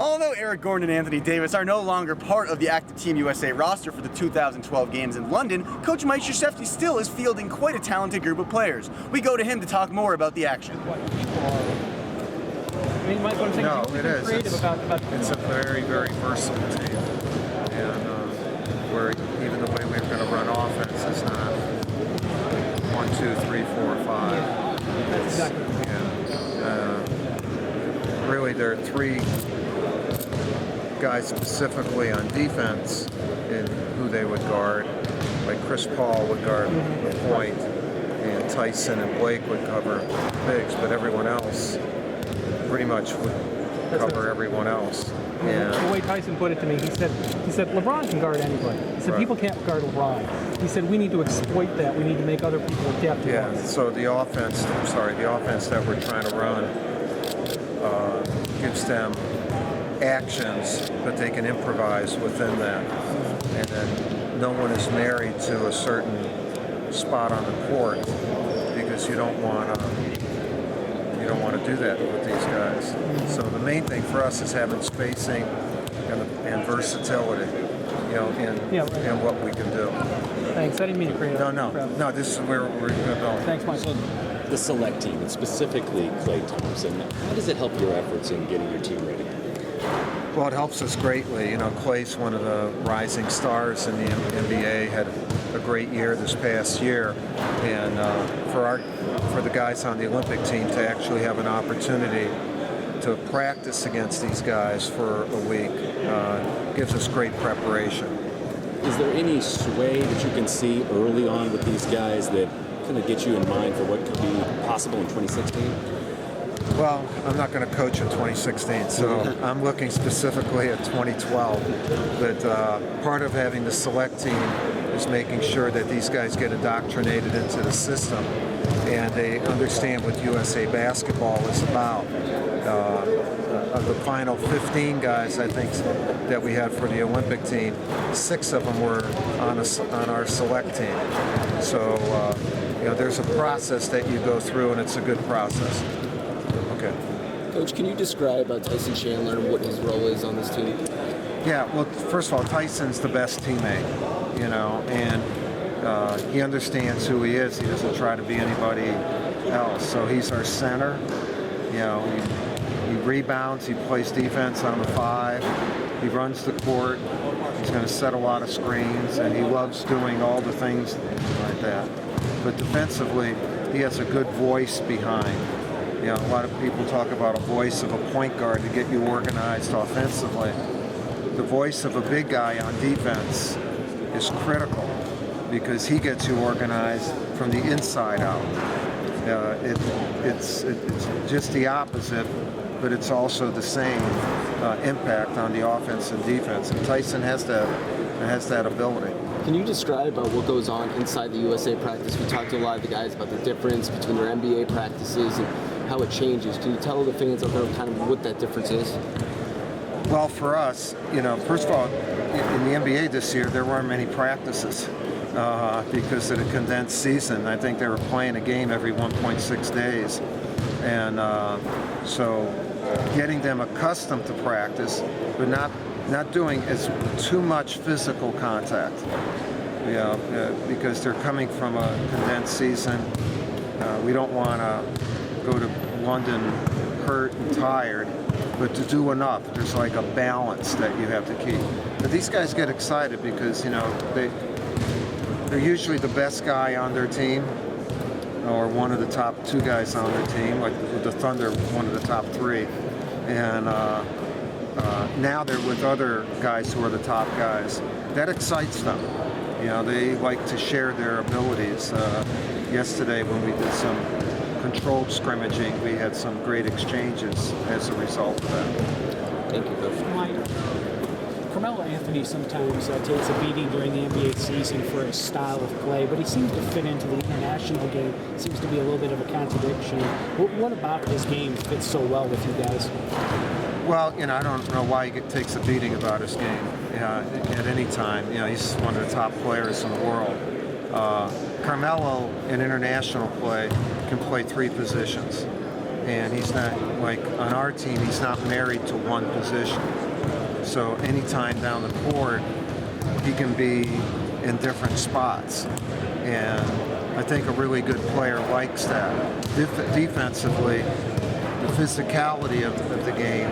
Although Eric Gordon and Anthony Davis are no longer part of the active Team USA roster for the 2012 games in London, Coach Mike Krzyzewski still is fielding quite a talented group of players. We go to him to talk more about the action. I mean, Mike, what I'm saying is creative it's a very, very versatile team. And where even the way we're going to run offense is not 1, 2, 3, 4, 5. It's, really, there are 3 guys specifically on defense in who they would guard. Like Chris Paul would guard the point, and Tyson and Blake would cover bigs, but everyone else pretty much would cover everyone else. And the way Tyson put it to me, he said LeBron can guard anybody. He said people can't guard LeBron. He said we need to exploit that. We need to make other people adapt to us. So the offense that we're trying to run gives them actions, but they can improvise within that. And then no one is married to a certain spot on the court, because you don't want to do that with these guys. So the main thing for us is having spacing and versatility, in what we can do. Thanks. I didn't mean to create No, this is where we're going. Thanks, Mike. So the select team, and specifically Klay Thompson, how does it help your efforts in getting your team ready? Well, it helps us greatly. Clay's one of the rising stars in the NBA, had a great year this past year, and for the guys on the Olympic team to actually have an opportunity to practice against these guys for a week gives us great preparation. Is there any sway that you can see early on with these guys that kind of get you in mind for what could be possible in 2016? Well, I'm not going to coach in 2016, so I'm looking specifically at 2012. But part of having the select team is making sure that these guys get indoctrinated into the system and they understand what USA basketball is about. Of the final 15 guys, I think, that we had for the Olympic team, 6 of them were on our select team. So, there's a process that you go through, and it's a good process. Okay. Coach, can you describe Tyson Chandler and what his role is on this team? Yeah, well, first of all, Tyson's the best teammate, and he understands who he is. He doesn't try to be anybody else. So he's our center. He rebounds, he plays defense on the 5, he runs the court, he's going to set a lot of screens, and he loves doing all the things like that. But defensively, he has a good voice behind. A lot of people talk about a voice of a point guard to get you organized offensively. The voice of a big guy on defense is critical because he gets you organized from the inside out. It's just the opposite, but it's also the same impact on the offense and defense. And Tyson has that ability. Can you describe what goes on inside the USA practice? We talked to a lot of the guys about the difference between their NBA practices and how it changes. Can you tell the fans out there kind of what that difference is? Well, for us, first of all, in the NBA this year, there weren't many practices because of the condensed season. I think they were playing a game every 1.6 days. And so getting them accustomed to practice, but not doing too much physical contact, because they're coming from a condensed season. We don't want to go to London hurt and tired, but to do enough. There's like a balance that you have to keep. But these guys get excited because, they're usually the best guy on their team or one of the top 2 guys on their team, like with the Thunder, one of the top 3. And now they're with other guys who are the top guys. That excites them. They like to share their abilities. Yesterday when we did some controlled scrimmaging, we had some great exchanges as a result of that. Thank you, Coach. Carmelo Anthony sometimes takes a beating during the NBA season for his style of play, but he seems to fit into the international game. Seems to be a little bit of a contradiction. What about his game fits so well with you guys? Well, I don't know why he takes a beating about his game at any time. He's one of the top players in the world. Carmelo, in international play, can play 3 positions. And he's not, like on our team, he's not married to one position. So anytime down the court, he can be in different spots. And I think a really good player likes that. Defensively, the physicality of the game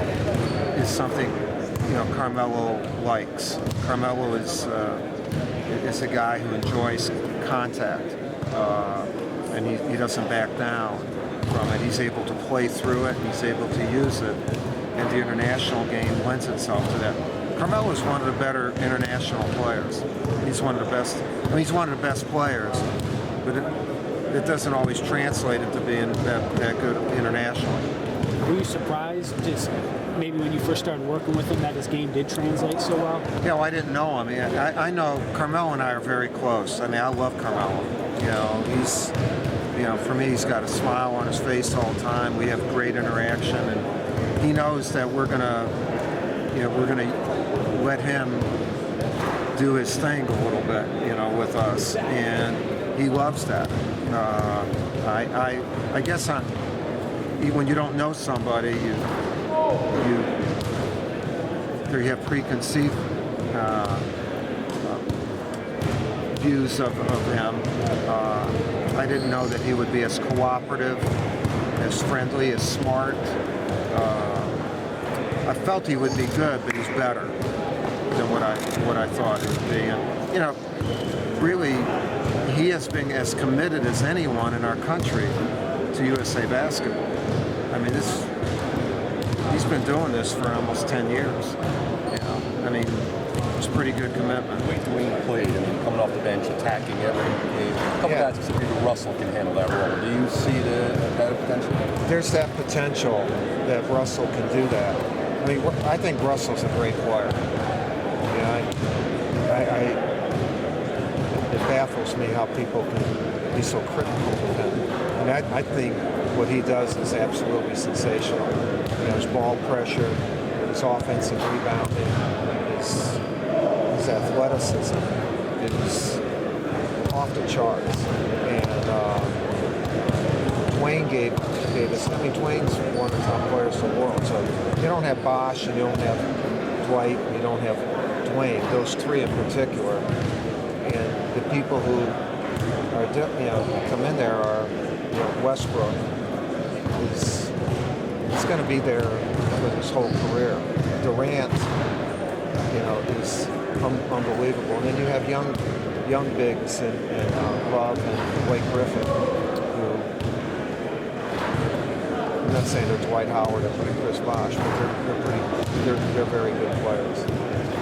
is something, you know, Carmelo likes. Carmelo is a guy who enjoys contact, and he doesn't back down from it. He's able to play through it, and he's able to use it, and the international game lends itself to that. Carmelo is one of the better international players. He's one of the best. I mean, he's one of the best players, but it doesn't always translate into being that good internationally. Were you surprised, just maybe when you first started working with him, that his game did translate so well? Yeah, well, I didn't know him. I know Carmelo and I are very close. I mean, I love Carmelo. You know, for me, he's got a smile on his face all the time. We have great interaction, and he knows that we're gonna let him do his thing a little bit, you know, with us, and he loves that. I guess when you don't know somebody, you have preconceived views of him. I didn't know that he would be as cooperative, as friendly, as smart. I felt he would be good, but he's better than what I thought he would be. And, you know, really, he has been as committed as anyone in our country to USA basketball. I mean, he's been doing this for almost 10 years. You know, I mean, it's pretty good commitment. The way Dwayne played, I mean, coming off the bench, attacking every game. A couple guys have said maybe Russell can handle that role. Do you see that potential? There's that potential that Russell can do that. I mean, I think Russell's a great player. It baffles me how people can be so critical of him. And I think what he does is absolutely sensational. You know, his ball pressure, his offensive rebounding, his athleticism is off the charts. And Dwayne gave us, I mean, Dwayne's one of the top players in the world. So you don't have Bosh, and you don't have Dwight, and you don't have Dwayne, those three in particular. And the people who are, you know, come in there are, you know, Westbrook is going to be there for his whole career. Durant, you know, is unbelievable. And then you have young bigs and Love and Blake Griffin, who, I'm not saying they're Dwight Howard or Chris Bosh, but they're very good players.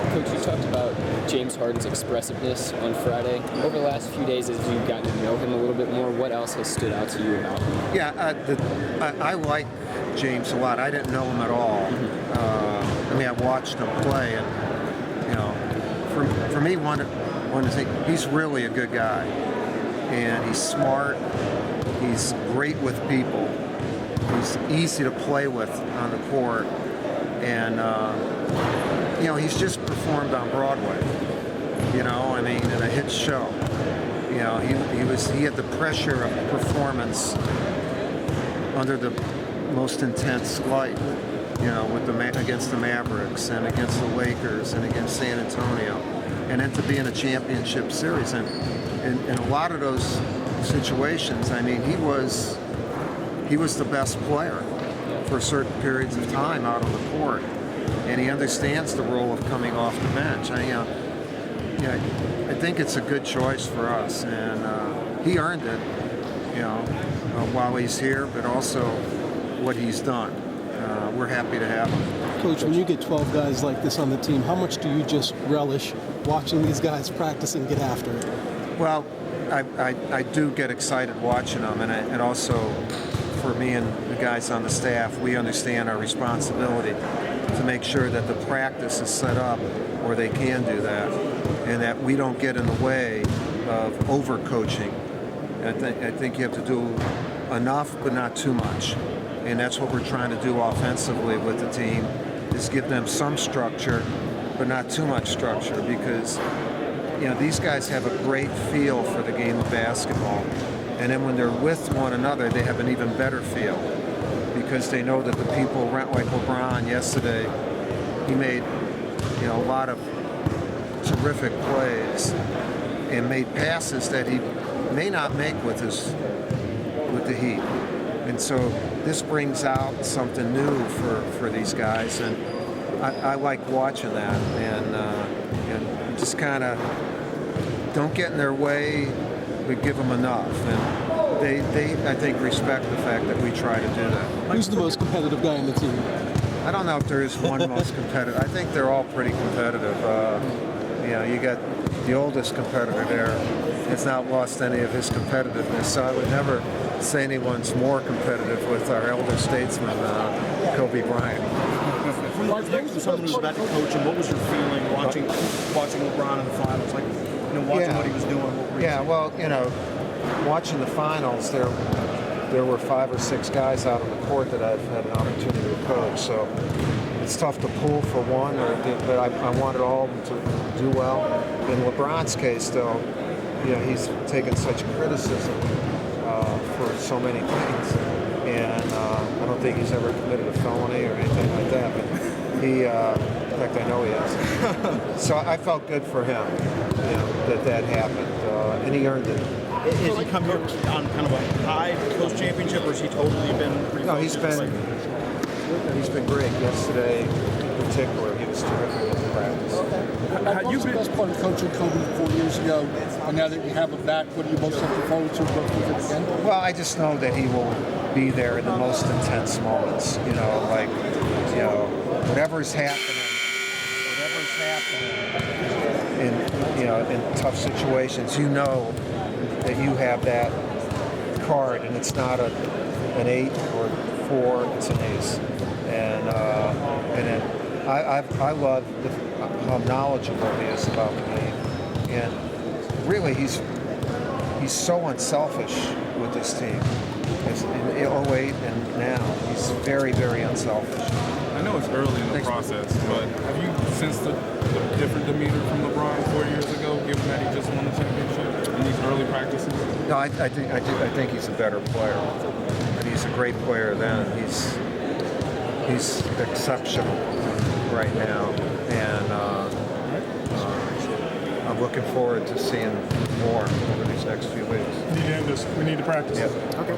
Coach, you talked about James Harden's expressiveness on Friday. Over the last few days, as you've gotten to know him a little bit more, what else has stood out to you about him? Yeah, I like James a lot. I didn't know him at all. I mean, I watched him play, and you know, for me, one thing, he's really a good guy, and he's smart. He's great with people. He's easy to play with on the court, and you know, he's just performed on Broadway. You know, I mean, in a hit show. You know, he had the pressure of performance under the most intense light. You know, with against the Mavericks and against the Lakers and against San Antonio, and then to be in a championship series. And in a lot of those situations, I mean, he was the best player for certain periods of time out on the court, and he understands the role of coming off the bench. I think it's a good choice for us, and he earned it, you know, while he's here, but also what he's done. We're happy to have him. Coach, when you get 12 guys like this on the team, how much do you just relish watching these guys practice and get after it? Well, I do get excited watching them, and also for me and the guys on the staff, we understand our responsibility to make sure that the practice is set up where they can do that, and that we don't get in the way of overcoaching. I think you have to do enough, but not too much. And that's what we're trying to do offensively with the team, is give them some structure, but not too much structure, because you know, these guys have a great feel for the game of basketball. And then when they're with one another, they have an even better feel, because they know that the people around, like LeBron yesterday, he made a lot of terrific plays and made passes that he may not make with the Heat. And so this brings out something new for these guys, and I like watching that. And just kind of don't get in their way, but give them enough. And they I think, respect the fact that we try to do that. Who's the most competitive guy on the team? I don't know if there is one most competitive. I think they're all pretty competitive. You got the oldest competitor there. Has not lost any of his competitiveness, so I would never say anyone's more competitive with our elder statesman, Kobe Bryant. For someone who's about to coach him, what was your feeling watching LeBron in the finals? Like, watching what he was doing. What were you well, watching the finals, there were 5 or 6 guys out on the court that I've had an opportunity to coach. So it's tough to pull for one, but I wanted all of them to do well. In LeBron's case, though, he's taken such criticism for so many things, and I don't think he's ever committed a felony or anything like that. But he, in fact, I know he has. So I felt good for him, that happened, and he earned it. Has he come here on kind of a high post-championship, or has he totally been pretty? No, he's been great. Yesterday, in particular, he was terrific in practice. What was the best part of coaching Kobe 4 years ago, and now that you have him back, what are you most looking forward to working with him again? Well, I just know that he will be there in the most intense moments. Whatever's happening in tough situations, that you have that card, and it's not an 8 or 4, it's an ace. And I love how knowledgeable he is about the game, and really he's so unselfish with this team. In 08 and now, he's very, very unselfish. I know it's early in the process, but have you sensed a different demeanor from LeBron 4 years ago, given that he just won the championship in these early practices? No, I think he's a better player, and he's a great player then. He's exceptional right now, and I'm looking forward to seeing more over these next few weeks. We need to practice. Yeah. Okay.